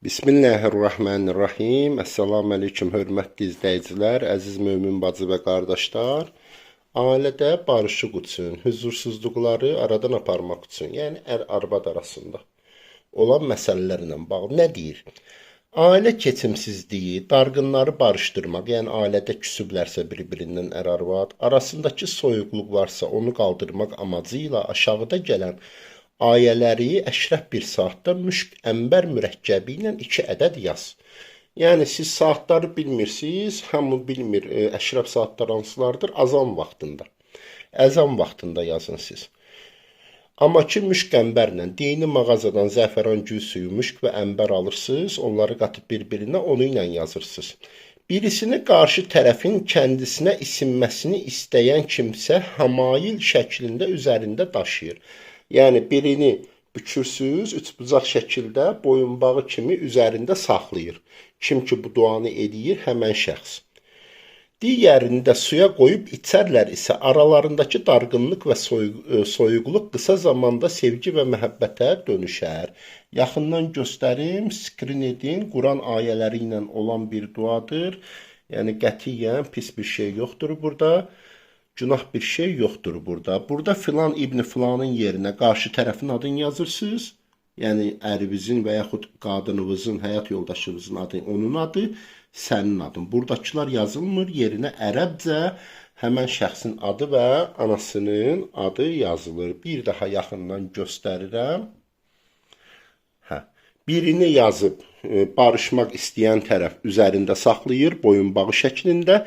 Bismillahirrahmanirrahim. Assalamu aleykum, hörmətli izləyicilər, əziz mömin bacı və qardaşlar. Ailədə barışıq üçün, huzursuzluqları aradan aparmaq üçün, yəni ər-arvad arasında olan məsələlərlə bağlı nə deyir? Ailə keçimsizliyi, darğınları barışdırmaq, yəni ailədə küsüblərsə bir-birindən ər-arvad, arasındakı soyuqluq varsa onu qaldırmaq amacı ilə aşağıda gələn ayələri əşrəf bir saatda müşk əmbər mürəkkəbi ilə 2 ədəd yaz. Yəni siz saatları bilmirsiniz, hamı bilmir əşrəf saatlar hansılardır? Azan vaxtında. Əzan vaxtında yazın siz. Amma ki müşk əmbərlə dini mağazadan zəfəran gül suyu, müşk və əmbər alırsınız, onları qatıb bir-birinə onu ilə yazırsınız. Birisini qarşı tərəfin kəndisinə isinməsini istəyən kimsə hamail şəklində üzərində daşıyır. Yəni birini bükürsüz, üçbucaq şəkildə boyunbağı kimi üzərində saxlayır. Kim ki bu duanı edir, həmən şəxs. Digərini də suya qoyub içərlər isə aralarındakı darğınlıq və soyuqluq qısa zamanda sevgi və məhəbbətə dönüşər. Yaxından göstərim, skrin edin, Quran ayələri ilə olan bir duadır. Yəni qətiyyən pis bir şey yoxdur burada. Günah bir şey yoxdur burada. Burada filan İbn filanın yerinə qarşı tərəfin adını yazırsınız. Yəni ərinizin və yaxud qadınınızın, həyat yoldaşınızın adı, onun adı, sənin adın. Buradakılar yazılmır, yerinə ərəbcə həmən şəxsin adı və anasının adı yazılır. Bir daha yaxından göstərirəm. Birini yazıb barışmaq istəyən tərəf üzərində saxlayır, boyunbağı şəklində.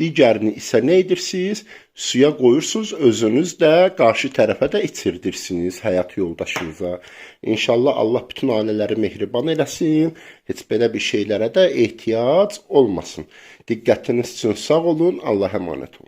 Digərini isə nə edirsiniz? Suya qoyursunuz, özünüz də qarşı tərəfə də içirdirsiniz həyat yoldaşınıza. İnşallah Allah bütün ailələri mehriban eləsin. Heç belə bir şeylərə də ehtiyac olmasın. Diqqətiniz üçün sağ olun. Allah əmanət olun.